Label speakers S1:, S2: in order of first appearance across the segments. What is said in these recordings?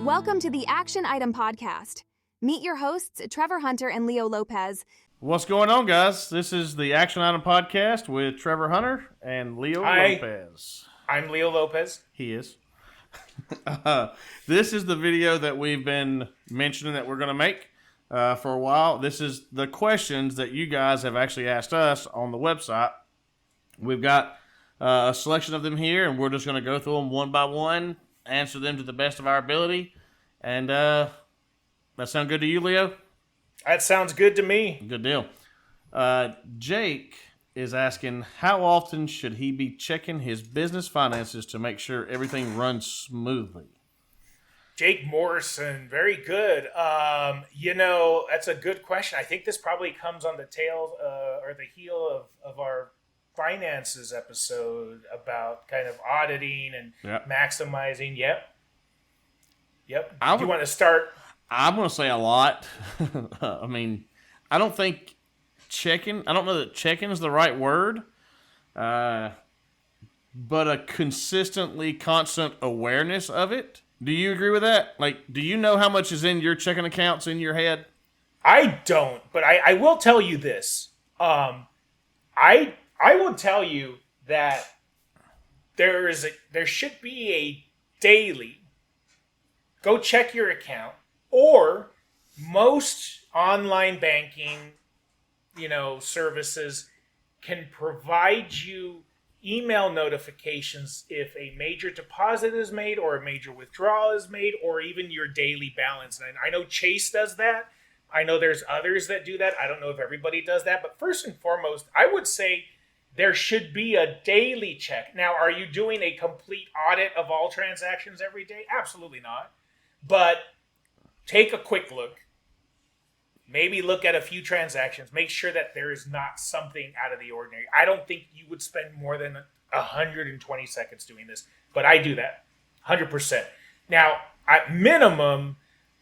S1: Welcome to the Action Item Podcast. Meet your hosts, Trevor Hunter and Leo Lopez.
S2: What's going on, guys? This is the Action Item Podcast with Trevor Hunter and Leo Lopez.
S3: I'm Leo Lopez.
S2: He is. This is the video that we've been mentioning that we're going to make for a while. This is the questions that you guys have actually asked us on the website. We've got a selection of them here, and we're just going to go through them one by one, answer them to the best of our ability. And that sound good to you, Leo?
S3: That sounds good to me.
S2: Good deal. Jake is asking, how often should he be checking his business finances to make sure everything runs smoothly?
S3: Jake Morrison, very good. That's a good question. I think this probably comes on the tail or the heel of our finances episode about kind of auditing and maximizing. Yep. Do you want to start? I'm
S2: going to say a lot. I mean, I don't know that checking is the right word, but a consistently constant awareness of it. Do you agree with that? Like, do you know how much is in your checking accounts in your head?
S3: I don't, but I will tell you this. I will tell you that there should be a daily go check your account, or most online banking, services can provide you email notifications if a major deposit is made or a major withdrawal is made, or even your daily balance. And I know Chase does that. I know there's others that do that. I don't know if everybody does that, but first and foremost, I would say there should be a daily check. Now, are you doing a complete audit of all transactions every day? Absolutely not. But take a quick look. Maybe look at a few transactions. Make sure that there is not something out of the ordinary. I don't think you would spend more than 120 seconds doing this, but I do that 100%. Now, at minimum,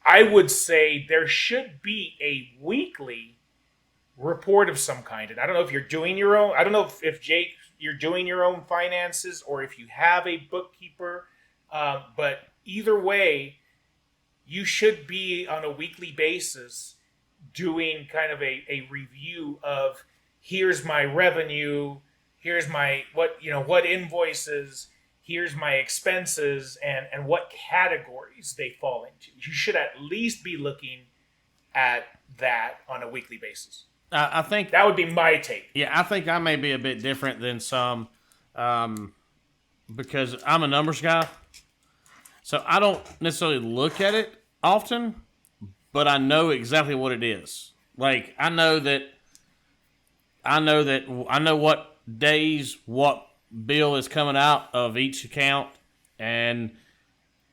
S3: I would say there should be a weekly report of some kind. And I don't know if you're doing your own. I don't know if Jake, you're doing your own finances or if you have a bookkeeper. But either way, you should be on a weekly basis doing kind of a review of here's my revenue, here's my what invoices, here's my expenses, and what categories they fall into. You should at least be looking at that on a weekly basis.
S2: I think
S3: that would be my take.
S2: Yeah, I think I may be a bit different than some because I'm a numbers guy. So I don't necessarily look at it often, but I know exactly what it is. Like I know what days what bill is coming out of each account, and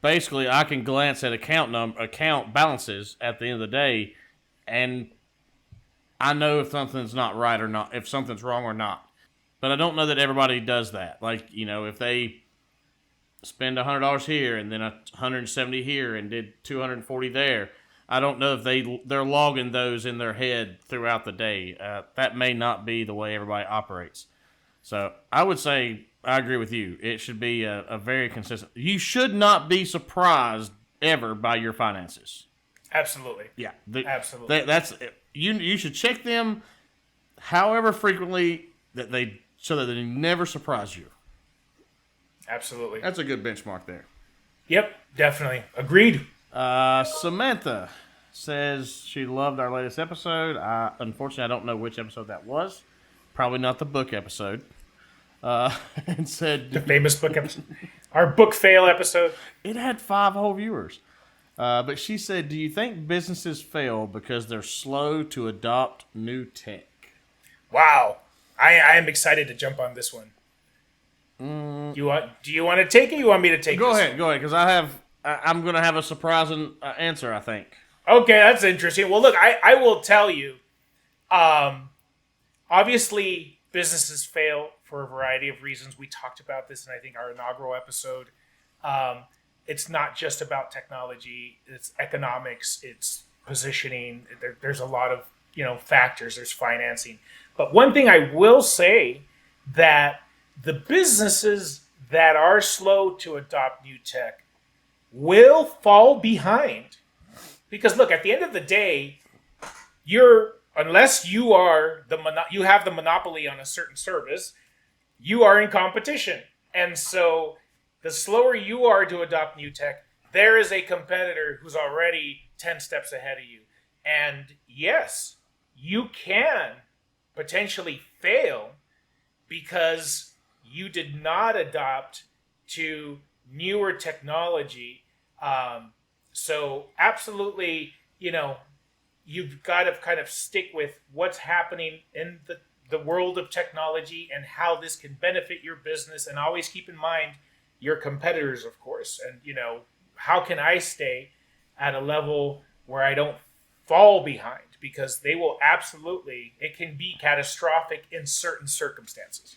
S2: basically I can glance at account balances at the end of the day, and I know if something's not right or not, if something's wrong or not. But I don't know that everybody does that. Like, if they spend $100 here and then $170 here and did $240 there, I don't know if they're logging those in their head throughout the day. That may not be the way everybody operates. So I would say I agree with you. It should be a very consistent. You should not be surprised ever by your finances.
S3: Absolutely.
S2: Yeah.
S3: Absolutely.
S2: That's you should check them however frequently so that they never surprise you.
S3: Absolutely.
S2: That's a good benchmark there.
S3: Yep, definitely. Agreed.
S2: Samantha says she loved our latest episode. Unfortunately, I don't know which episode that was. Probably not the book episode. And said...
S3: The famous book episode. Our book fail episode.
S2: It had 5 whole viewers. But she said, do you think businesses fail because they're slow to adopt new tech?
S3: Wow. I am excited to jump on this one. Do you want to take it? You want me to take it?
S2: Go ahead, because I'm going to have a surprising answer, I think.
S3: Okay, that's interesting. Well, look, I will tell you. Obviously, businesses fail for a variety of reasons. We talked about this in, I think, our inaugural episode. It's not just about technology. It's economics. It's positioning. There's a lot of factors. There's financing. But one thing I will say that the businesses that are slow to adopt new tech will fall behind. Because look, at the end of the day, unless you are you have the monopoly on a certain service, you are in competition. And so the slower you are to adopt new tech, there is a competitor who's already 10 steps ahead of you. And yes, you can potentially fail because you did not adopt to newer technology. So absolutely, you've got to kind of stick with what's happening in the world of technology and how this can benefit your business, and always keep in mind your competitors, of course. And, how can I stay at a level where I don't fall behind? Because it can be catastrophic in certain circumstances.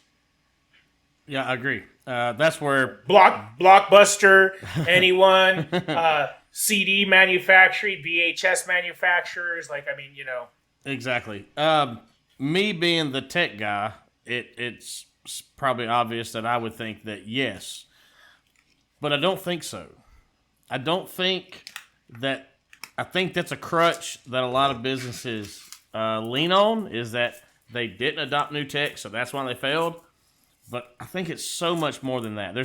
S2: Yeah, I agree. That's where
S3: Blockbuster, anyone, CD manufacturing, VHS manufacturers,
S2: exactly. Me being the tech guy, it's probably obvious that I would think that yes, but I don't think so. I think that's a crutch that a lot of businesses lean on, is that they didn't adopt new tech, so that's why they failed. But I think it's so much more than that.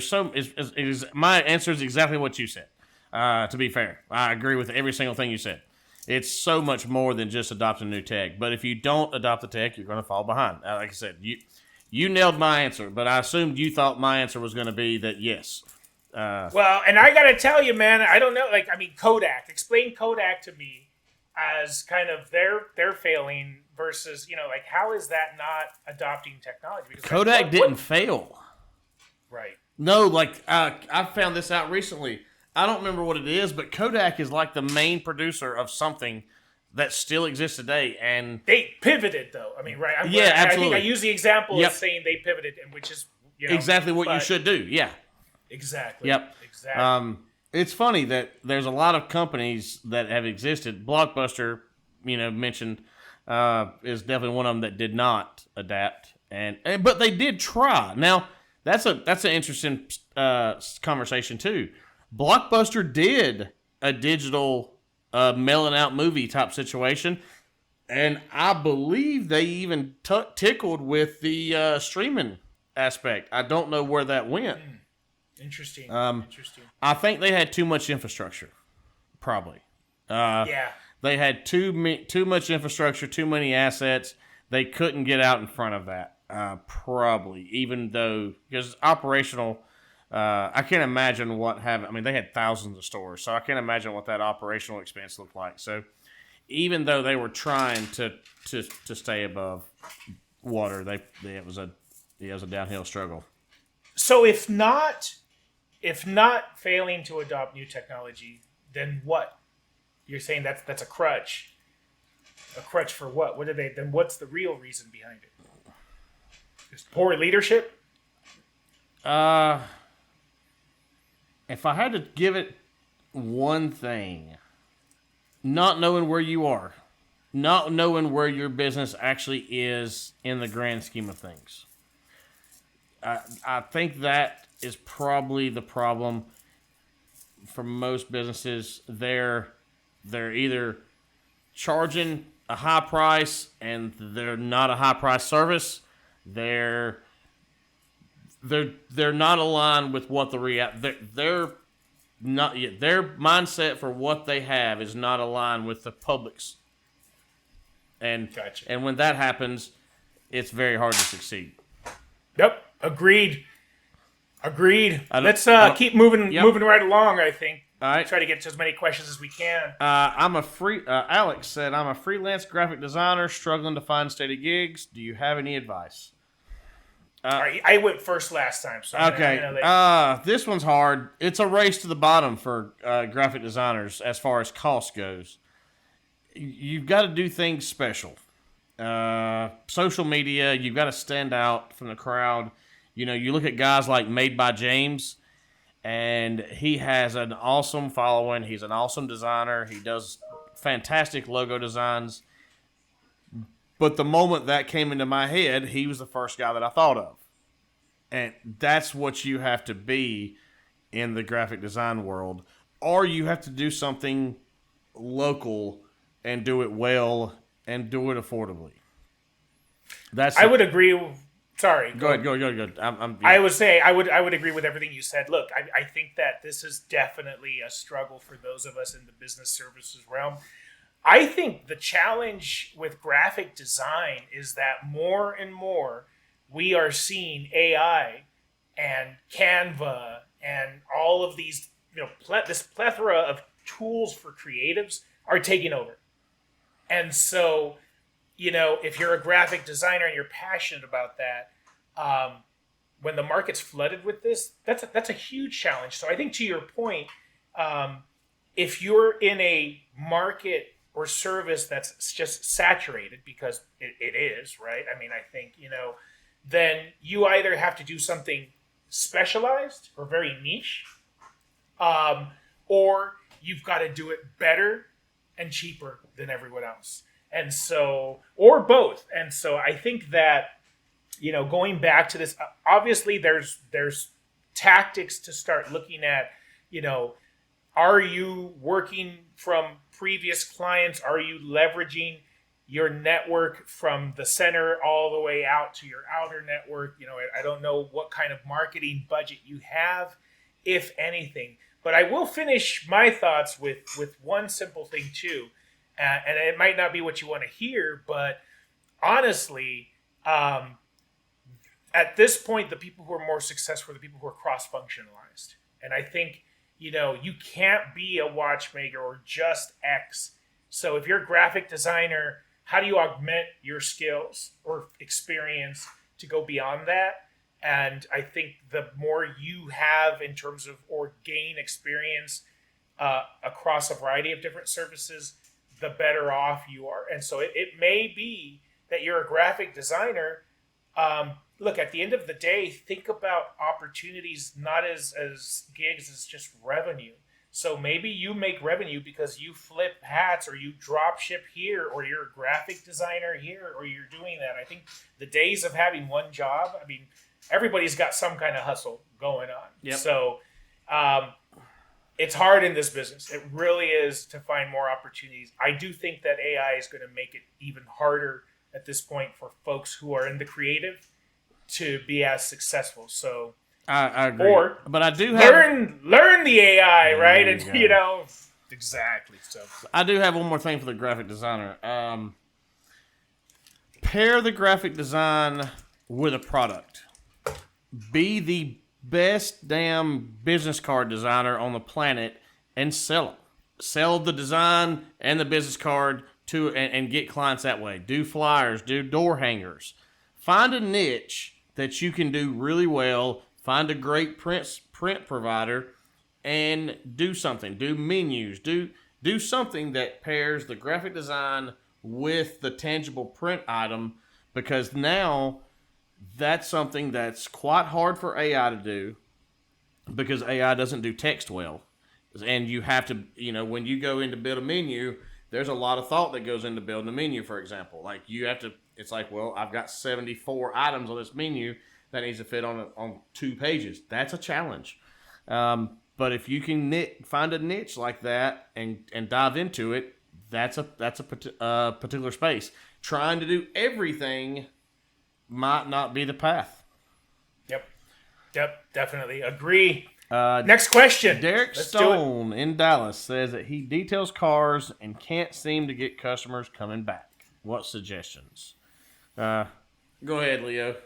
S2: My answer is exactly what you said. To be fair, I agree with every single thing you said. It's so much more than just adopting new tech. But if you don't adopt the tech, you're going to fall behind. Like I said, you nailed my answer, but I assumed you thought my answer was going to be that yes.
S3: Well, and I got to tell you, man, I don't know. Kodak. Explain Kodak to me as kind of their failing versus, how is that not adopting technology? Because
S2: Kodak didn't fail.
S3: Right.
S2: No, I found this out recently. I don't remember what it is, but Kodak is like the main producer of something that still exists today, and
S3: they pivoted, though. Right?
S2: Absolutely.
S3: I think I use the example of saying they pivoted, and which is
S2: exactly what you should do. Yeah.
S3: Exactly.
S2: Yep.
S3: Exactly.
S2: It's funny that there's a lot of companies that have existed. Blockbuster, mentioned, is definitely one of them that did not adapt, but they did try. Now that's an interesting conversation too. Blockbuster did a digital mailing out movie type situation, and I believe they even tickled with the streaming aspect. I don't know where that went.
S3: Interesting. Interesting.
S2: I think they had too much infrastructure, probably.
S3: Yeah.
S2: They had too much infrastructure, too many assets. They couldn't get out in front of that, probably, even though, because operational, I can't imagine they had thousands of stores, so I can't imagine what that operational expense looked like. So even though they were trying to stay above water, it was a downhill struggle.
S3: So if not failing to adopt new technology, then what? You're saying that's a crutch. A crutch for what? Then what's the real reason behind it? Just poor leadership?
S2: If I had to give it one thing, not knowing where you are, not knowing where your business actually is in the grand scheme of things. I think that is probably the problem for most businesses. They're either charging a high price and they're not a high price service. They're not aligned with what they're not yet. Their mindset for what they have is not aligned with the public's. And
S3: Gotcha.
S2: And when that happens, it's very hard to succeed.
S3: Yep. Agreed. Let's keep moving right along, I think.
S2: All right.
S3: Try to get to as many questions as we can.
S2: Alex said, I'm a freelance graphic designer struggling to find steady gigs. Do you have any advice?
S3: All right, I went first last time. So
S2: okay. This one's hard. It's a race to the bottom for graphic designers as far as cost goes. You've got to do things special. Social media, you've got to stand out from the crowd. You look at guys like Made by James, and he has an awesome following. He's an awesome designer. He does fantastic logo designs. But the moment that came into my head, he was the first guy that I thought of. And that's what you have to be in the graphic design world. or you have to do something local and do it well and do it affordably.
S3: I would agree. Sorry.
S2: Go ahead.
S3: I would say I would agree with everything you said. Look, I think that this is definitely a struggle for those of us in the business services realm. I think the challenge with graphic design is that more and more we are seeing AI and Canva and all of these, this plethora of tools for creatives are taking over. And so, if you're a graphic designer and you're passionate about that, when the market's flooded with this, that's a huge challenge. So I think to your point, if you're in a market or service that's just saturated, because it is, right? I mean, I think, then you either have to do something specialized or very niche, or you've got to do it better and cheaper than everyone else. And so, or both. And so I think that, going back to this, obviously there's tactics to start looking at, are you working from previous clients? Are you leveraging your network from the center all the way out to your outer network? I don't know what kind of marketing budget you have, if anything. But I will finish my thoughts with one simple thing too. And it might not be what you want to hear, but honestly, at this point, the people who are more successful are the people who are cross-functionalized. And I think, you can't be a watchmaker or just X. So if you're a graphic designer, how do you augment your skills or experience to go beyond that? And I think the more you have in terms of, or gain experience across a variety of different services, the better off you are. And so it may be that you're a graphic designer. Look, at the end of the day, think about opportunities not as gigs, as just revenue. So maybe you make revenue because you flip hats, or you drop ship here, or you're a graphic designer here, or you're doing that. I think the days of having one job, everybody's got some kind of hustle going on.
S2: Yep.
S3: So it's hard in this business. It really is, to find more opportunities. I do think that AI is going to make it even harder at this point for folks who are in the creative to be as successful. So
S2: I agree. But I do have
S3: learn the AI, right? And exactly. So
S2: I do have one more thing for the graphic designer. Pair the graphic design with a product. Be the best damn business card designer on the planet and sell them. Sell the design and the business card to and get clients that way. Do flyers, do door hangers. Find a niche that you can do really well. Find a great print provider and do something. Do menus. Do something that pairs the graphic design with the tangible print item, because now that's something that's quite hard for AI to do, because AI doesn't do text well. And you have to, when you go in to build a menu, there's a lot of thought that goes into building a menu, for example. Like you have to, it's like, well, I've got 74 items on this menu that needs to fit on 2 pages. That's a challenge. But if you can find a niche like that and dive into it, that's a particular space. Trying to do everything might not be the path.
S3: Yep, definitely. Agree. Next question.
S2: Derek Stone in Dallas says that he details cars and can't seem to get customers coming back. What suggestions? Go ahead, Leo.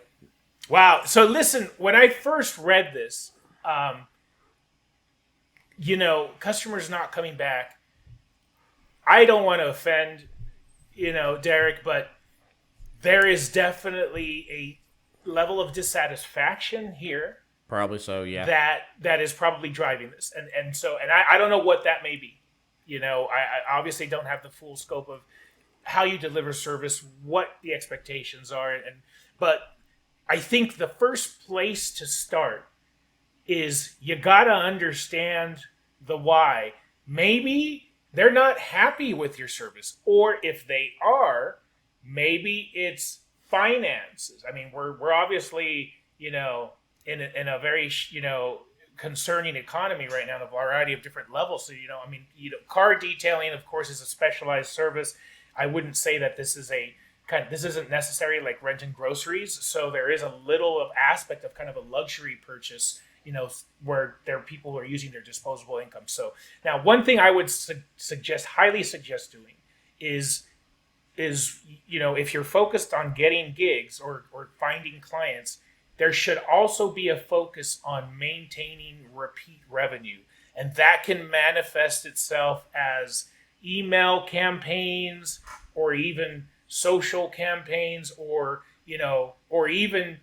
S3: Wow. So listen, when I first read this, customers not coming back, I don't want to offend, Derek, but there is definitely a level of dissatisfaction here.
S2: Probably so, yeah.
S3: That is probably driving this. And I don't know what that may be. I obviously don't have the full scope of how you deliver service, what the expectations are, but I think the first place to start is you got to understand the why. Maybe they're not happy with your service, or if they are, maybe it's finances. I mean, we're obviously, in a very, concerning economy right now on a variety of different levels. So, car detailing, of course, is a specialized service. I wouldn't say that this isn't necessary like renting groceries. So there is a little of aspect of kind of a luxury purchase, where people are using their disposable income. So now one thing I would highly suggest doing is, if you're focused on getting gigs or finding clients, there should also be a focus on maintaining repeat revenue. And that can manifest itself as email campaigns or even social campaigns or even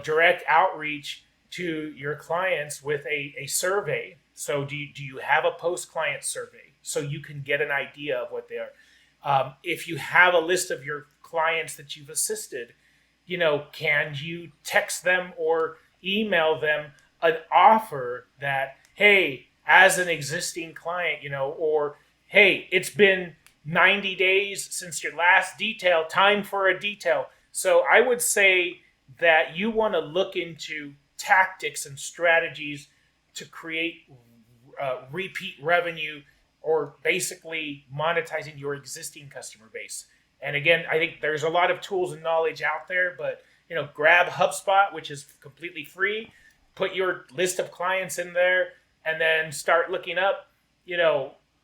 S3: direct outreach to your clients with a survey. So do you have a post-client survey so you can get an idea of what they are? If you have a list of your clients that you've assisted, can you text them or email them an offer that, hey, as an existing client, or hey, it's been 90 days since your last detail, time for a detail. So I would say that you want to look into tactics and strategies to create repeat revenue, or basically monetizing your existing customer base. And again, I think there's a lot of tools and knowledge out there, but grab HubSpot, which is completely free, put your list of clients in there, and then start looking up,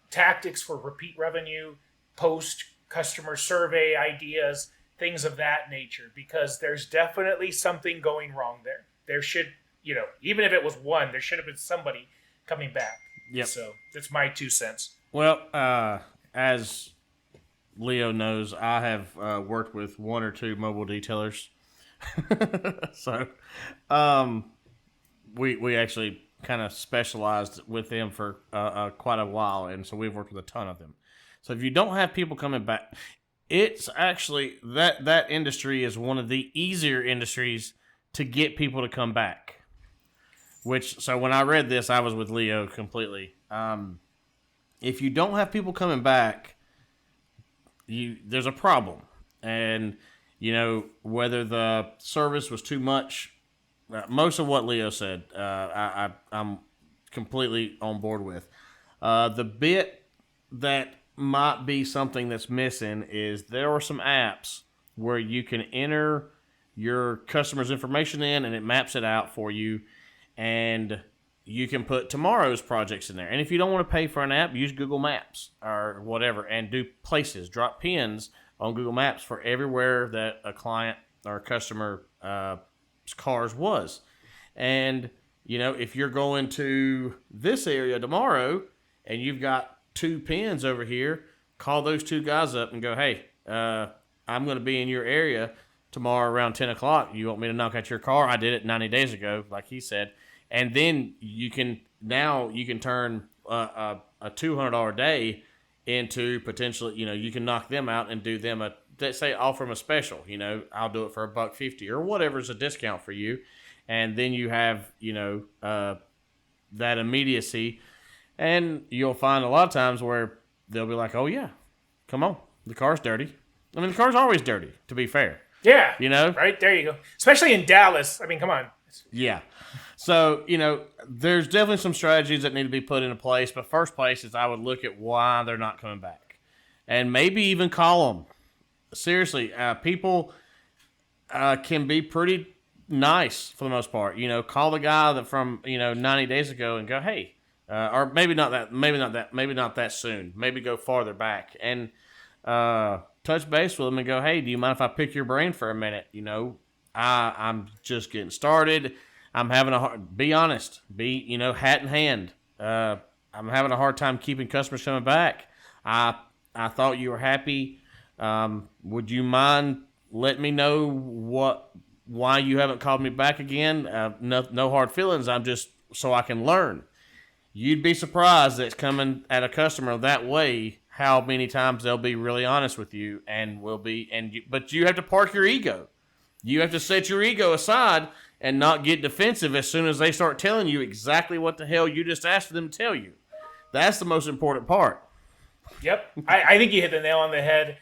S3: tactics for repeat revenue, post customer survey ideas, things of that nature, because there's definitely something going wrong there. There should, even if it was one, there should have been somebody coming back.
S2: Yep.
S3: So that's my 2 cents.
S2: Well, as Leo knows, I have worked with one or two mobile detailers. So we actually kind of specialized with them for quite a while, and so we've worked with a ton of them. So if you don't have people coming back, it's actually that industry is one of the easier industries to get people to come back. So when I read this, I was with Leo completely. If you don't have people coming back, there's a problem. And, whether the service was too much, most of what Leo said, I'm completely on board with. The bit that might be something that's missing is there are some apps where you can enter your customer's information in and it maps it out for you, and you can put tomorrow's projects in there. And if you don't want to pay for an app, use Google Maps or whatever and do places, drop pins on Google Maps for everywhere that a client or a customer cars was. And, if you're going to this area tomorrow and you've got 2 pins over here, call those 2 guys up and go, hey, I'm going to be in your area tomorrow around 10 o'clock. You want me to knock out your car? I did it 90 days ago, like he said. And then you can turn a $200 day into potentially, you can knock them out and do them let's say offer them a special, I'll do it for $1.50 or whatever's a discount for you. And then you have, that immediacy, and you'll find a lot of times where they'll be like, oh yeah, come on, the car's dirty. I mean, the car's always dirty, to be fair.
S3: Yeah.
S2: Right?
S3: There you go. Especially in Dallas. I mean, come on.
S2: Yeah. So, there's definitely some strategies that need to be put into place. But first place is I would look at why they're not coming back. And maybe even call them. Seriously, people can be pretty nice for the most part. Call the guy that from, 90 days ago and go, hey, or maybe not that soon. Maybe go farther back. And touch base with them and go, hey, do you mind if I pick your brain for a minute? I'm just getting started. I'm having be honest, hat in hand. I'm having a hard time keeping customers coming back. I thought you were happy. Would you mind letting me know why you haven't called me back again? No hard feelings. I'm just so I can learn. You'd be surprised that it's coming at a customer that way, how many times they'll be really honest with you but you have to park your ego. You have to set your ego aside and not get defensive as soon as they start telling you exactly what the hell you just asked them to tell you. That's the most important part.
S3: Yep. I think you hit the nail on the head.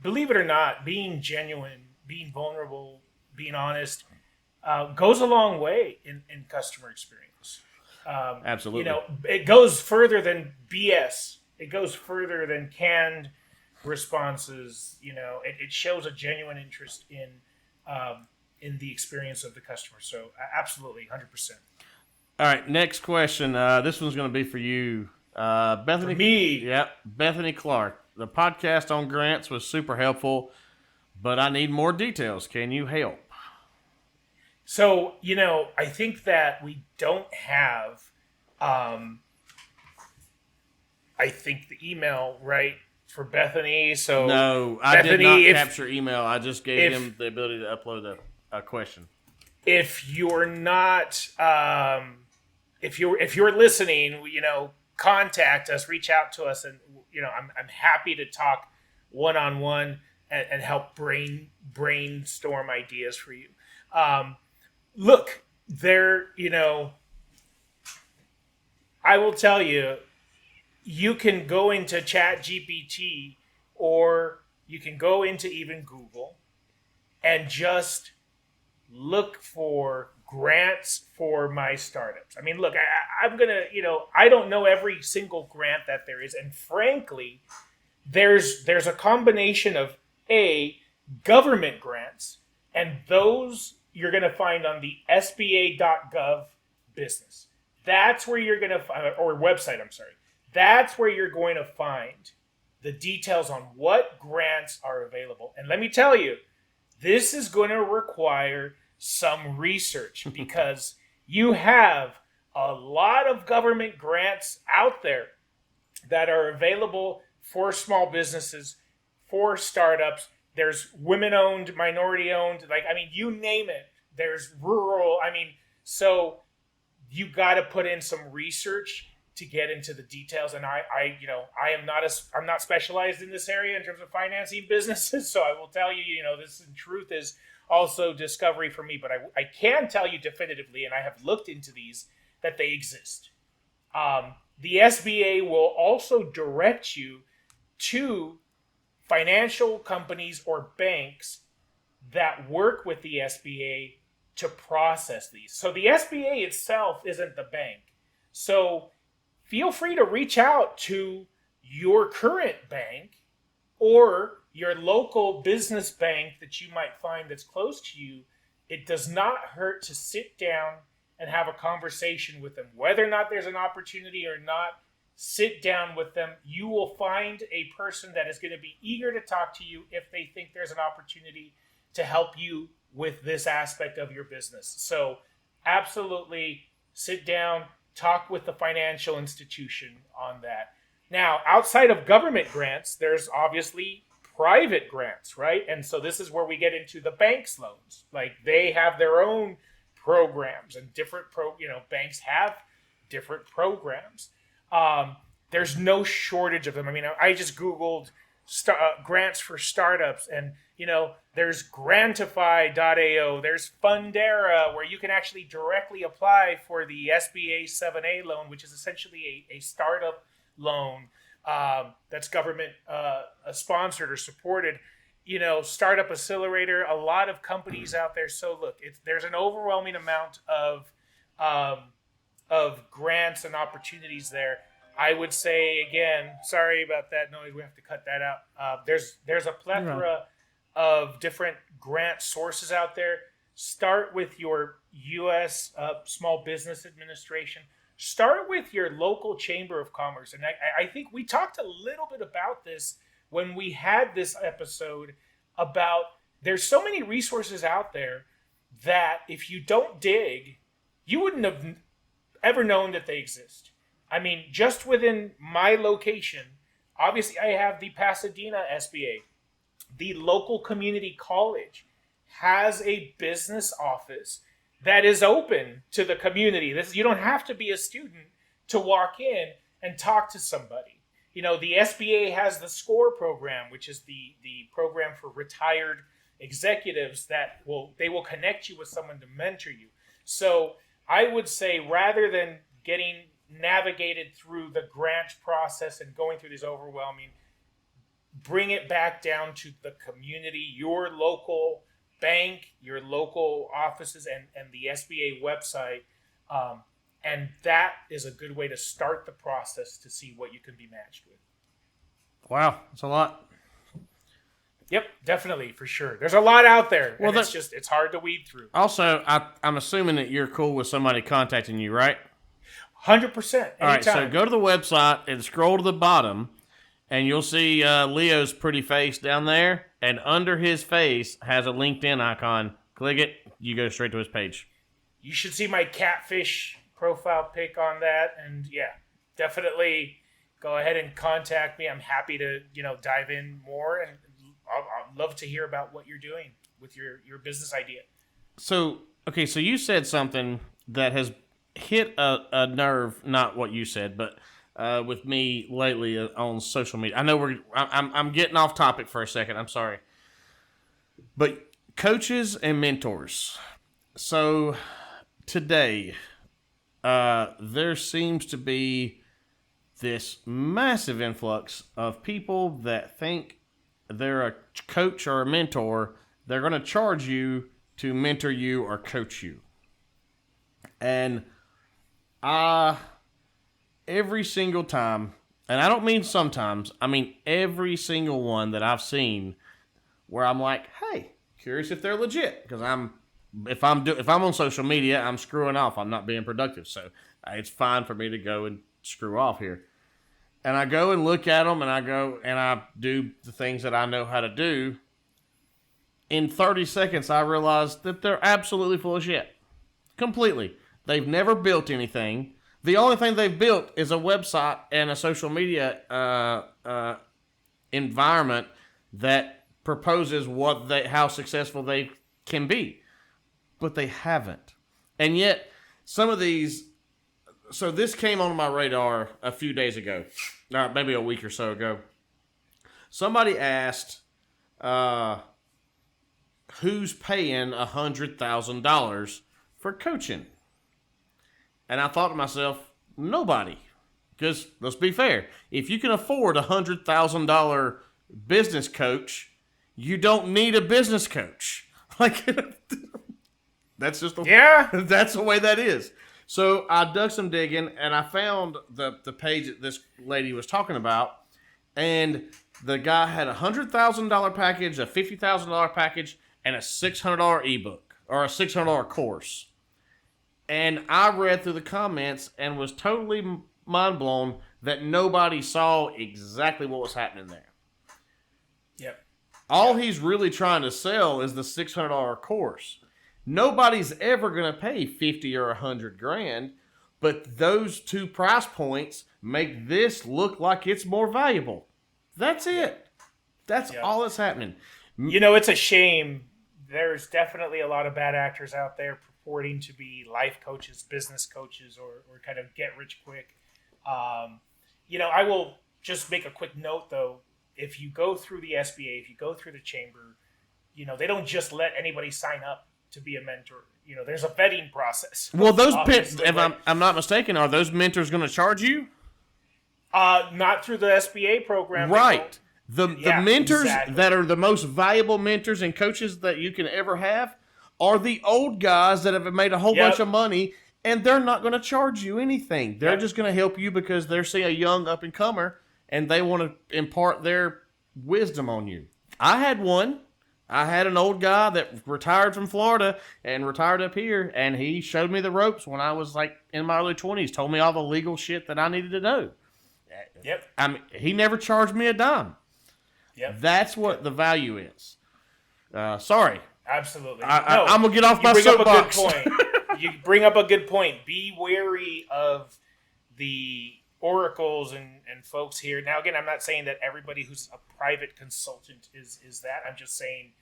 S3: Believe it or not, being genuine, being vulnerable, being honest, goes a long way in customer experience.
S2: Absolutely.
S3: You know, it goes further than BS. It goes further than canned responses. You know, it shows a genuine interest in the experience of the customer. So absolutely, 100%.
S2: All right, next question. This one's going to be for you, Bethany.
S3: For me.
S2: Yep, Bethany Clark. The podcast on grants was super helpful, but I need more details. Can you help?
S3: So, you know, I think that we don't have, I think the email, right, for Bethany. So
S2: No, I
S3: Bethany,
S2: did not capture email. I just gave him the ability to upload a question.
S3: If you're not, if you're listening, you know, contact us, reach out to us, and you know, I'm happy to talk one-on-one and help brainstorm ideas for you. Look, you know, I will tell you, you can go into ChatGPT or you can go into even Google and just look for grants for my startups. I mean, look, I'm going to, you know, I don't know every single grant that there is. And frankly, there's a combination of government grants, and those you're going to find on the SBA.gov business. That's where you're going to find, or website, I'm sorry. That's where you're going to find the details on what grants are available. And let me tell you, this is going to require some research because you have a lot of government grants out there that are available for small businesses, for startups. There's women-owned, minority-owned, like, I mean, you name it. There's rural, I mean, so you got to put in some research to get into the details. And I'm not specialized in this area in terms of financing businesses. So I will tell you, you know, this in truth is also discovery for me, but I can tell you definitively, and I have looked into these, that they exist. The SBA will also direct you to financial companies or banks that work with the SBA to process these. So the SBA itself isn't the bank. So feel free to reach out to your current bank or your local business bank that you might find that's close to you. It does not hurt to sit down and have a conversation with them. Whether or not there's an opportunity or not, sit down with them. You will find a person that is going to be eager to talk to you if they think there's an opportunity to help you with this aspect of your business. So absolutely sit down, talk with the financial institution on that. Now, outside of government grants, there's obviously private grants, right? And so this is where we get into the banks' loans. Like, they have their own programs, and banks have different programs. There's no shortage of them. I mean, I just Googled grants for startups, and, you know, there's Grantify.ao, there's Fundera, where you can actually directly apply for the SBA 7A loan, which is essentially a startup loan that's government sponsored or supported. You know, Startup Accelerator, a lot of companies out there. So look, there's an overwhelming amount of grants and opportunities there. I would say, again, sorry about that noise, we have to cut that out. There's a plethora of different grant sources out there. Start with your U.S. Small Business Administration. Start with your local Chamber of Commerce. And I think we talked a little bit about this when we had this episode about there's so many resources out there that if you don't dig, you wouldn't have ever known that they exist. I mean, just within my location, obviously I have the Pasadena SBA. The local community college has a business office that is open to the community. You don't have to be a student to walk in and talk to somebody. You know, the SBA has the SCORE program, which is the program for retired executives that will connect you with someone to mentor you. So I would say, rather than getting navigated through the grant process and going through this overwhelming, bring it back down to the community, your local bank, your local offices, and the SBA website. And that is a good way to start the process to see what you can be matched with.
S2: Wow, that's a lot.
S3: Yep, definitely, for sure. There's a lot out there,
S2: Well,
S3: and it's hard to weed through.
S2: Also, I'm assuming that you're cool with somebody contacting you, right?
S3: 100%.
S2: All right, so go to the website and scroll to the bottom, and you'll see Leo's pretty face down there, and under his face has a LinkedIn icon. Click it, you go straight to his page.
S3: You should see my catfish profile pic on that, and yeah, definitely go ahead and contact me. I'm happy to dive in more, and I'd love to hear about what you're doing with your business idea.
S2: So you said something that has hit a nerve, not what you said, but with me lately on social media. I know I'm getting off topic for a second. I'm sorry. But coaches and mentors. So today, there seems to be this massive influx of people that think they're a coach or a mentor. They're going to charge you to mentor you or coach you. And every single time, and I don't mean sometimes, I mean every single one that I've seen where I'm like, hey, curious if they're legit. Because if I'm on social media, I'm screwing off. I'm not being productive. So it's fine for me to go and screw off here. And I go and look at them, and I do the things that I know how to do. In 30 seconds, I realize that they're absolutely full of shit. Completely. They've never built anything. The only thing they've built is a website and a social media environment that proposes how successful they can be. But they haven't. And yet, some of these... So this came on my radar a few days ago, maybe a week or so ago. Somebody asked, who's paying $100,000 for coaching? And I thought to myself, nobody. Because let's be fair, if you can afford a $100,000 business coach, you don't need a business coach. Like, that's just that's the way that is. So I dug some digging, and I found the page that this lady was talking about, and the guy had a $100,000 package, a $50,000 package, and a $600 ebook, or a $600 course. And I read through the comments and was totally mind blown that nobody saw exactly what was happening there.
S3: Yep.
S2: All he's really trying to sell is the $600 course. Nobody's ever going to pay 50 or 100 grand, but those two price points make this look like it's more valuable. That's it. That's all that's happening.
S3: It's a shame. There's definitely a lot of bad actors out there purporting to be life coaches, business coaches, or kind of get rich quick. I will just make a quick note, though. If you go through the SBA, if you go through the chamber, they don't just let anybody sign up to be a mentor. There's a vetting process.
S2: Well, if I'm not mistaken, are those mentors going to charge you?
S3: Not through the SBA program.
S2: Right. The mentors
S3: exactly.
S2: that are the most valuable mentors and coaches that you can ever have are the old guys that have made a whole bunch of money, and they're not going to charge you anything. They're just going to help you because they're seeing a young up-and-comer, and they want to impart their wisdom on you. I had one. I had an old guy that retired from Florida and retired up here, and he showed me the ropes when I was like in my early 20s, told me all the legal shit that I needed to know.
S3: Yep.
S2: He never charged me a dime.
S3: Yep.
S2: That's what the value is. Sorry.
S3: Absolutely.
S2: I'm going to get off my soapbox.
S3: You bring up a good point. Be wary of the oracles and folks here. Now, again, I'm not saying that everybody who's a private consultant is that. I'm just saying,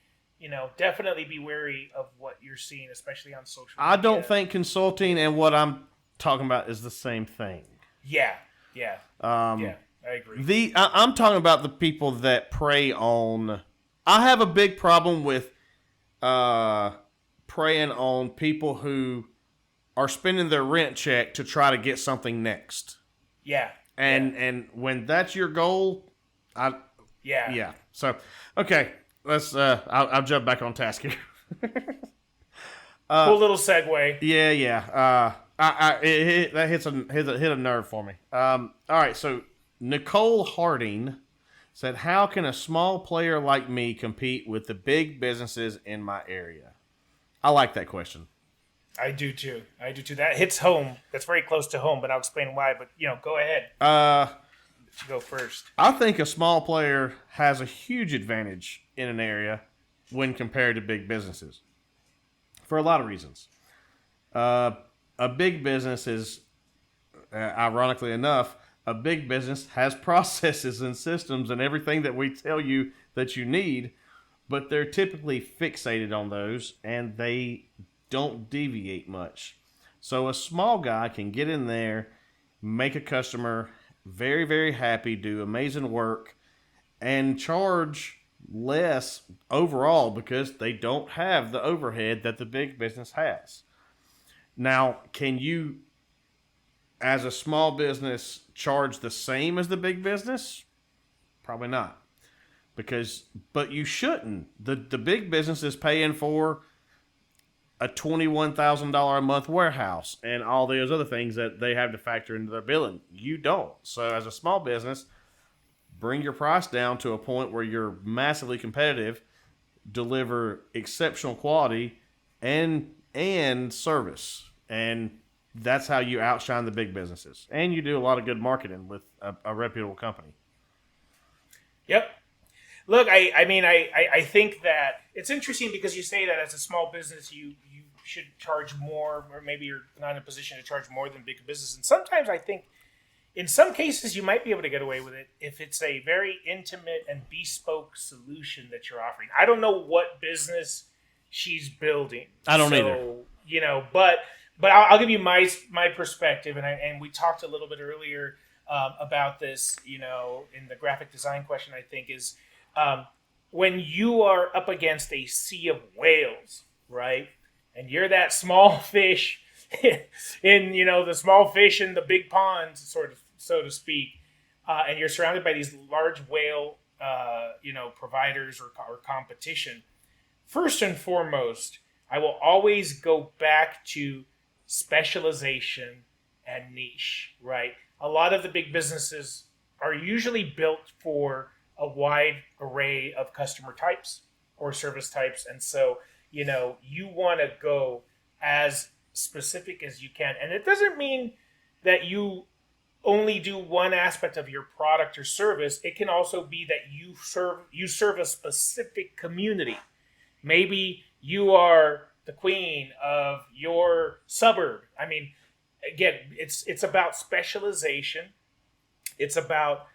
S3: definitely be wary of what you're seeing, especially on social media.
S2: I don't think consulting and what I'm talking about is the same thing.
S3: Yeah. I agree.
S2: I'm talking about the people that prey on... I have a big problem with preying on people who are spending their rent check to try to get something next.
S3: Yeah.
S2: And when that's your goal, Yeah. So, okay, let's. I'll jump back on task here.
S3: Cool little segue.
S2: Yeah. That hit a nerve for me. All right, so Nicole Harding said, "How can a small player like me compete with the big businesses in my area?" I like that question.
S3: I do too. That hits home. That's very close to home, but I'll explain why. But go ahead. You go first.
S2: I think a small player has a huge advantage in an area when compared to big businesses for a lot of reasons. A big business is, ironically enough, a big business has processes and systems and everything that we tell you that you need, but they're typically fixated on those and they don't deviate much. So a small guy can get in there, make a customer very, very happy, do amazing work, and charge less overall because they don't have the overhead that the big business has. Now, can you, as a small business, charge the same as the big business? Probably not. But you shouldn't. The big business is paying for a $21,000 a month warehouse and all those other things that they have to factor into their billing. You don't. So as a small business, bring your price down to a point where you're massively competitive, deliver exceptional quality and service. And that's how you outshine the big businesses. And you do a lot of good marketing with a reputable company.
S3: Yep. Look, I think that it's interesting because you say that as a small business, you should charge more, or maybe you're not in a position to charge more than big business. And sometimes I think in some cases you might be able to get away with it if it's a very intimate and bespoke solution that you're offering. I don't know what business she's building.
S2: I don't either.
S3: But I'll give you my perspective, and we talked a little bit earlier about this, in the graphic design question, I think, is when you are up against a sea of whales, right? And you're that small fish in, the small fish in the big pond, sort of, so to speak, and you're surrounded by these large whale, providers or competition. First and foremost, I will always go back to specialization and niche, right? A lot of the big businesses are usually built for a wide array of customer types or service types. And so, you want to go as specific as you can. And it doesn't mean that you only do one aspect of your product or service. It can also be that you serve a specific community. Maybe you are the queen of your suburb. I mean, again, it's about specialization. It's about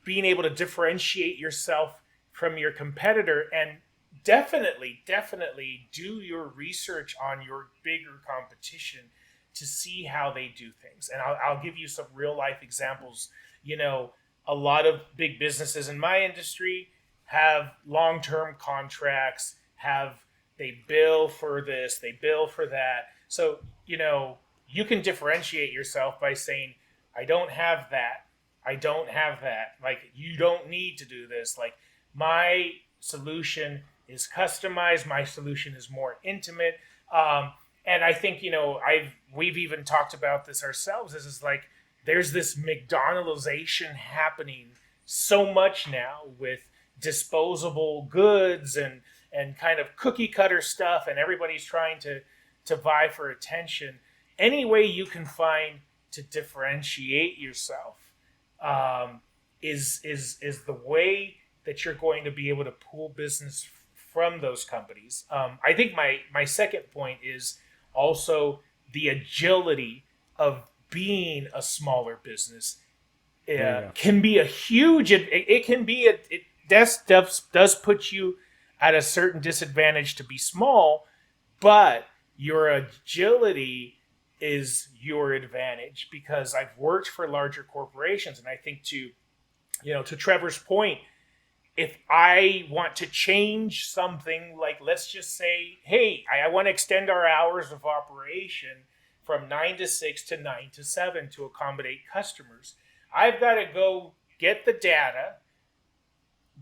S3: being able to differentiate yourself from your competitor, and definitely do your research on your bigger competition to see how they do things. And I'll give you some real life examples. A lot of big businesses in my industry have long-term contracts, they bill for this, they bill for that. So, you can differentiate yourself by saying, I don't have that. Like, you don't need to do this. Like, my solution is customized. My solution is more intimate. And I think, we've even talked about this ourselves. This is like, there's this McDonaldization happening so much now with disposable goods and kind of cookie cutter stuff, and everybody's trying to vie for attention. Any way you can find to differentiate yourself is the way that you're going to be able to pull business from those companies. I think my second point is also the agility of being a smaller business. Can be a huge. It can be it does put you at a certain disadvantage to be small, but your agility is your advantage, because I've worked for larger corporations, and I think to Trevor's point, if I want to change something, like, let's just say, hey, I want to extend our hours of operation from 9 to 6 to 9 to 7 to accommodate customers, I've got to go get the data,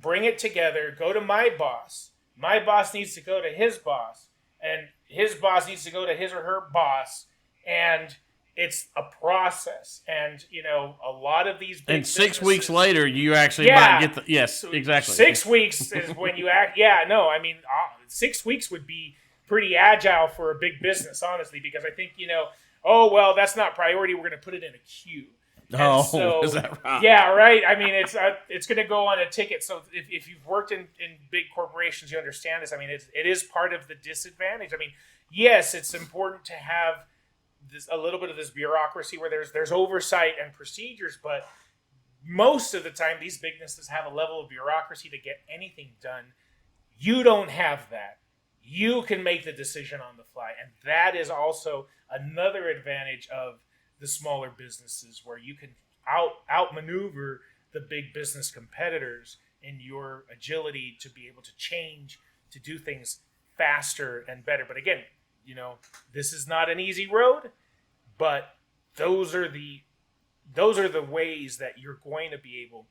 S3: bring it together, go to my boss, my boss needs to go to his boss, and his boss needs to go to his or her boss, and it's a process. And a lot of these big
S2: And 6 weeks
S3: businesses-
S2: later, you actually
S3: Yeah.
S2: might get the yes, exactly.
S3: 6 weeks is when you act. Yeah, no, I mean, 6 weeks would be pretty agile for a big business, honestly, because I think, oh, well, that's not priority. We're going to put it in a queue.
S2: Oh,
S3: so,
S2: is that right?
S3: Yeah, right. I mean, it's going to go on a ticket. So if you've worked in big corporations, you understand this. I mean, it is part of the disadvantage. I mean, yes, it's important to have a little bit of this bureaucracy where there's oversight and procedures, but most of the time these businesses have a level of bureaucracy to get anything done. You don't have that. You can make the decision on the fly, and that is also another advantage of the smaller businesses, where you can outmaneuver the big business competitors in your agility to be able to change, to do things faster and better. But again, this is not an easy road, but those are the ways that you're going to be able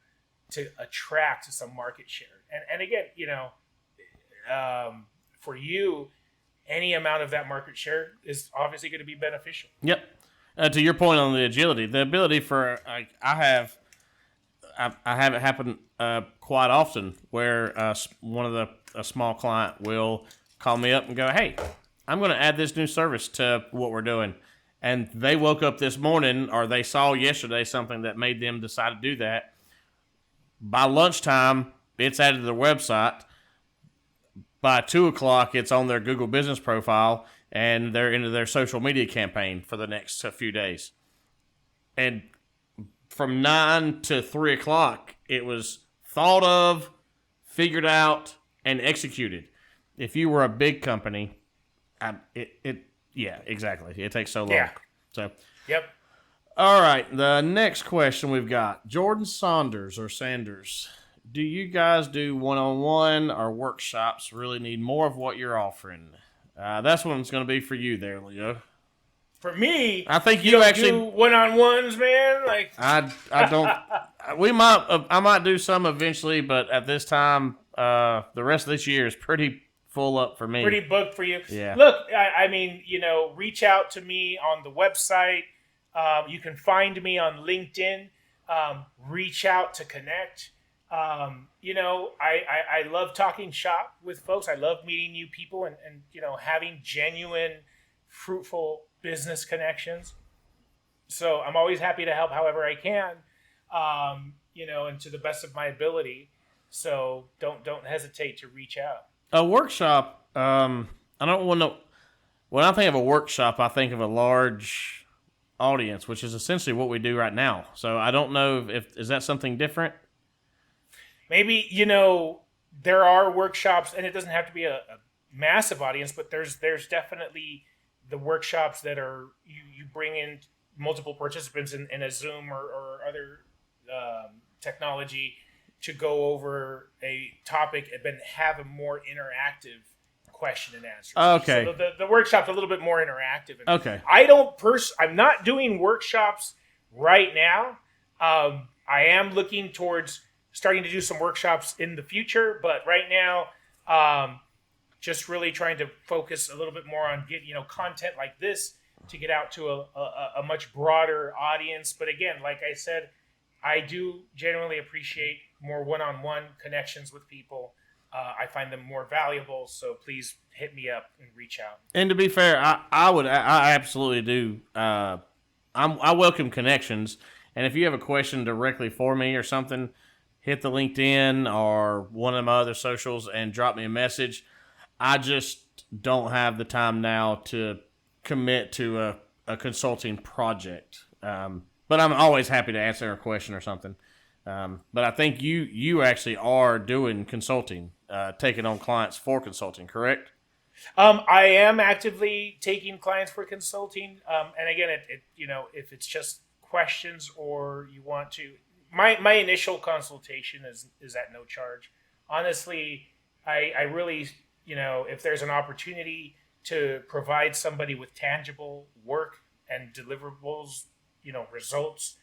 S3: to attract some market share. And again, for you, any amount of that market share is obviously going to be beneficial.
S2: Yep. To your point on the agility, the ability for I have it happen quite often where a small client will call me up and go, "Hey, I'm going to add this new service to what we're doing," and they woke up this morning or they saw yesterday something that made them decide to do that. By lunchtime, it's added to their website. By 2:00, it's on their Google business profile, and they're into their social media campaign for the next few days. And from 9 to 3:00, it was thought of, figured out, and executed. If you were a big company, yeah, exactly. It takes so long.
S3: Yeah.
S2: So,
S3: Yep.
S2: all right. The next question we've got, Jordan Saunders or Sanders. Do you guys do one-on-one or workshops? Really need more of what you're offering? That's what it's going to be for you there, Leo.
S3: For me,
S2: I think you
S3: don't
S2: actually
S3: do one-on-ones, man. Like
S2: I don't. I might do some eventually, but at this time, the rest of this year is pretty full up for me.
S3: pretty booked for you.
S2: Yeah.
S3: Look, I mean, reach out to me on the website. You can find me on LinkedIn. Reach out to connect. I love talking shop with folks. I love meeting new people and having genuine, fruitful business connections. So I'm always happy to help however I can, and to the best of my ability. So don't hesitate to reach out.
S2: A workshop. I don't want to. When I think of a workshop, I think of a large audience, which is essentially what we do right now. So I don't know if is that something different.
S3: Maybe there are workshops, and it doesn't have to be a massive audience, but there's definitely the workshops that are you bring in multiple participants in a Zoom or other technology to go over a topic and then have a more interactive question and answer.
S2: Okay.
S3: So the workshop's a little bit more interactive. And
S2: Okay.
S3: I'm not doing workshops right now. I am looking towards starting to do some workshops in the future, but right now, just really trying to focus a little bit more on content like this to get out to a much broader audience. But again, like I said, I do genuinely appreciate more one-on-one connections with people. I find them more valuable, so please hit me up and reach out.
S2: And to be fair, I absolutely do. I welcome connections, and if you have a question directly for me or something, hit the LinkedIn or one of my other socials and drop me a message. I just don't have the time now to commit to a consulting project. But I'm always happy to answer a question or something. But I think you actually are doing consulting, taking on clients for consulting, correct?
S3: I am actively taking clients for consulting. And again, if it's just questions or you want to, my initial consultation is at no charge. Honestly, I really, if there's an opportunity to provide somebody with tangible work and deliverables, results,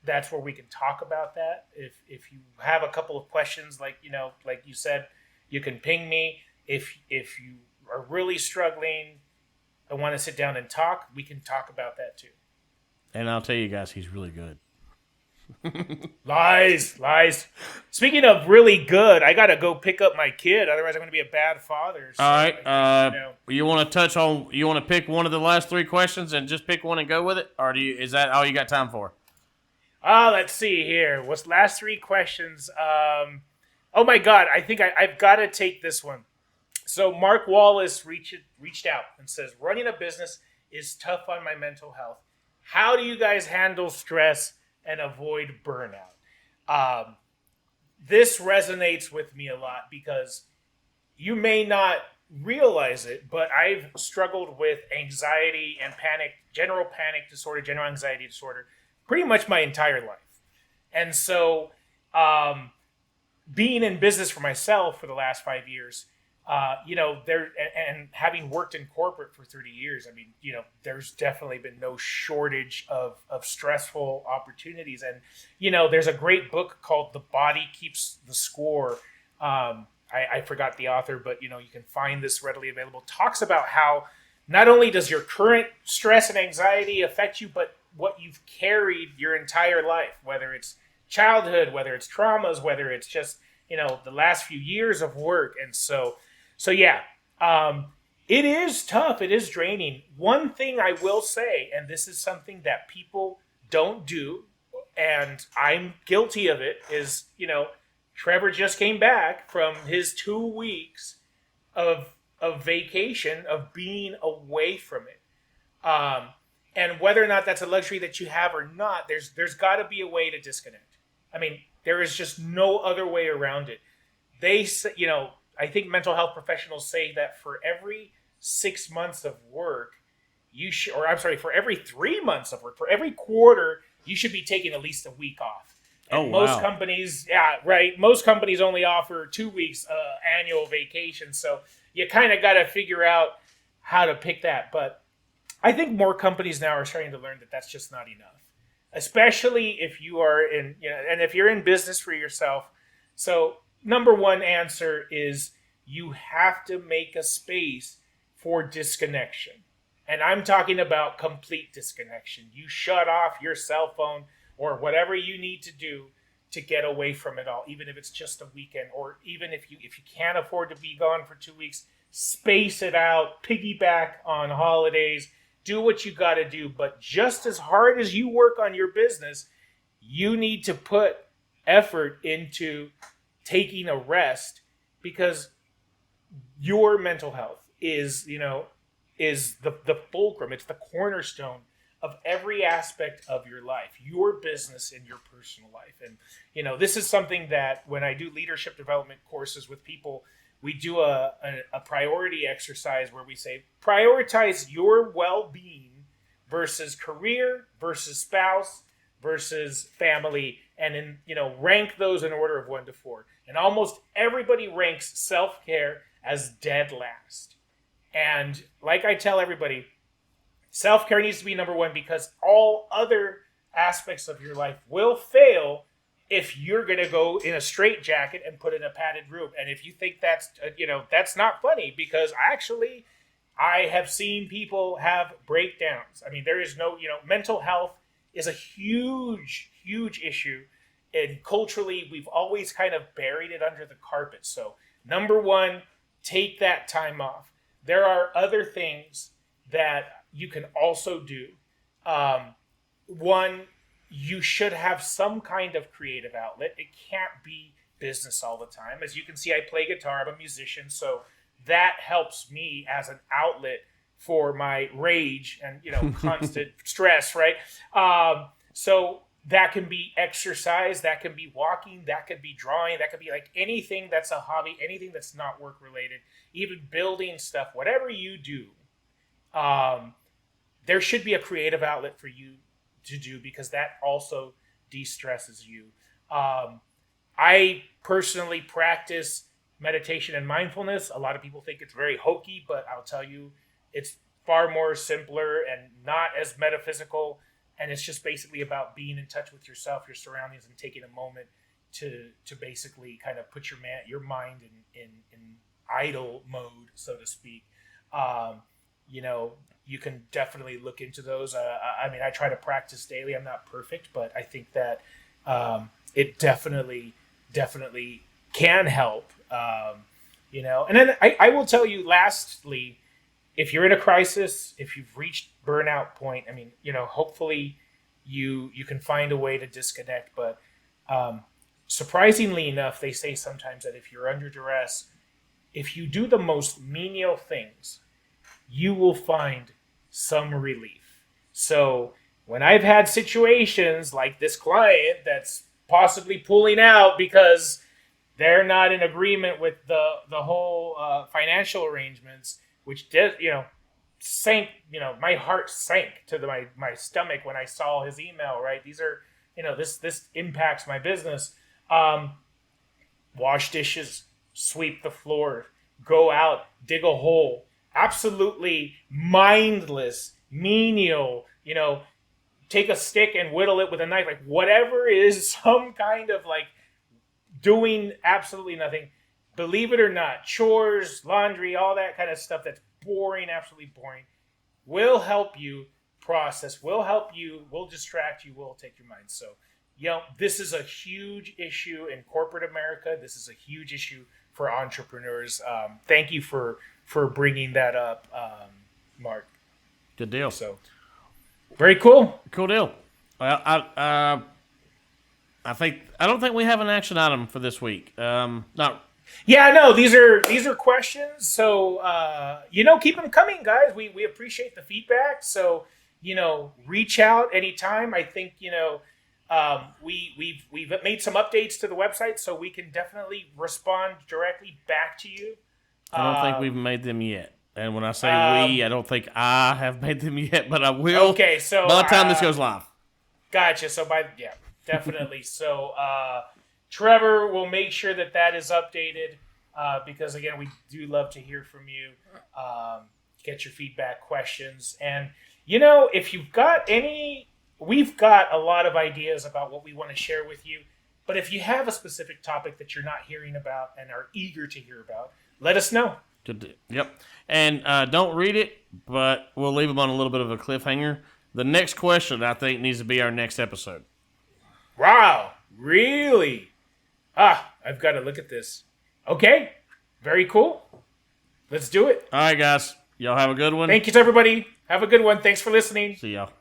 S3: that's where we can talk about that. If you have a couple of questions, like you said, you can ping me if you are really struggling and want to sit down and talk, we can talk about that too.
S2: And I'll tell you guys, he's really good.
S3: Lies. Speaking of really good, I gotta go pick up my kid. Otherwise, I'm gonna be a bad father. So
S2: All right.
S3: you
S2: You want to touch on? You want to pick one of the last 3 questions and just pick one and go with it, or is that all you got time for?
S3: Let's see here. What's last 3 questions? Oh my God, I think I've got to take this one. So Mark Wallace reached out and says, running a business is tough on my mental health. How do you guys handle stress and avoid burnout? This resonates with me a lot because you may not realize it, but I've struggled with anxiety and general panic disorder, general anxiety disorder, pretty much my entire life. And so being in business for myself for the last 5 years, and having worked in corporate for 30 years, I mean, there's definitely been no shortage of stressful opportunities. And, there's a great book called The Body Keeps the Score. I forgot the author, but, you can find this readily available. Talks about how not only does your current stress and anxiety affect you, but what you've carried your entire life, whether it's childhood, whether it's traumas, whether it's just, the last few years of work. And so yeah, it is tough. It is draining. One thing I will say, and this is something that people don't do, and I'm guilty of it, is, Trevor just came back from his 2 weeks of vacation, of being away from it. And whether or not that's a luxury that you have or not, there's got to be a way to disconnect. I mean, there is just no other way around it. They say, I think mental health professionals say that for every 6 months of work, for every 3 months of work, for every quarter, you should be taking at least a week off. And most companies, most companies only offer 2 weeks annual vacation. So you kind of got to figure out how to pick that. But I think more companies now are starting to learn that that's just not enough, especially if you are and if you're in business for yourself. So number one answer is you have to make a space for disconnection. And I'm talking about complete disconnection. You shut off your cell phone or whatever you need to do to get away from it all, even if it's just a weekend, or even if you can't afford to be gone for 2 weeks, space it out, piggyback on holidays, do what you got to do. But just as hard as you work on your business, you need to put effort into taking a rest, because your mental health is the fulcrum. It's the cornerstone of every aspect of your life, your business and your personal life. And, this is something that when I do leadership development courses with people, we do a priority exercise where we say, prioritize your well-being versus career, versus spouse, versus family, and rank those in order of 1 to 4. And almost everybody ranks self-care as dead last. And like I tell everybody, self-care needs to be number 1, because all other aspects of your life will fail if you're going to go in a straitjacket and put in a padded room. And if you think that's not funny, because actually I have seen people have breakdowns. I mean, there is no, mental health is a huge, huge issue. And culturally, we've always kind of buried it under the carpet. So number 1, take that time off. There are other things that you can also do. One, you should have some kind of creative outlet. It can't be business all the time. As you can see, I play guitar. I'm a musician. So that helps me as an outlet for my rage and, constant stress, right? So that can be exercise, that can be walking, that could be drawing, that could be like anything that's a hobby, anything that's not work related, even building stuff, whatever you do. There should be a creative outlet for you to do, because that also de-stresses you. I personally practice meditation and mindfulness. A lot of people think it's very hokey, but I'll tell you, it's far more simpler and not as metaphysical. And it's just basically about being in touch with yourself, your surroundings, and taking a moment to basically kind of put your mind in idle mode, so to speak. You know, you can definitely look into those. I mean, I try to practice daily. I'm not perfect, but I think that it definitely can help. You know, and then I will tell you lastly, if you're in a crisis, if you've reached burnout point, I mean, you know, hopefully you can find a way to disconnect. But surprisingly enough, they say sometimes that if you're under duress, if you do the most menial things, you will find some relief. So when I've had situations like this client that's possibly pulling out because they're not in agreement with the whole financial arrangements, which did, you know, sank, you know, my heart sank to my stomach when I saw his email, right? These are, you know, this impacts my business. Wash dishes, sweep the floor, go out, dig a hole. Absolutely mindless, menial, you know, take a stick and whittle it with a knife, like whatever is some kind of like doing absolutely nothing. Believe it or not, chores, laundry, all that kind of stuff that's boring, absolutely boring, will help you process, will help you, will distract you, will take your mind. So, you know, this is a huge issue in corporate America. This is a huge issue for entrepreneurs. Thank you for bringing that up, Mark.
S2: Good deal.
S3: So, very cool.
S2: Cool deal. Well, I don't think we have an action item for this week. Not.
S3: Yeah, no, these are questions. So, you know, keep them coming, guys. We appreciate the feedback. So, you know, reach out anytime. I think, you know, we've made some updates to the website, so we can definitely respond directly back to you.
S2: I don't think we've made them yet. And when I say we, I don't think I have made them yet, but I will.
S3: Okay, so
S2: by the time this goes live.
S3: Gotcha. So definitely. So Trevor will make sure that is updated because again, we do love to hear from you. Get your feedback, questions, and you know, if you've got any, we've got a lot of ideas about what we want to share with you. But if you have a specific topic that you're not hearing about and are eager to hear about, let us know.
S2: Yep. And don't read it, but we'll leave them on a little bit of a cliffhanger. The next question, I think, needs to be our next episode.
S3: Wow. Really? I've got to look at this. Okay. Very cool. Let's do it.
S2: All right, guys. Y'all have a good one.
S3: Thank you to everybody. Have a good one. Thanks for listening.
S2: See y'all.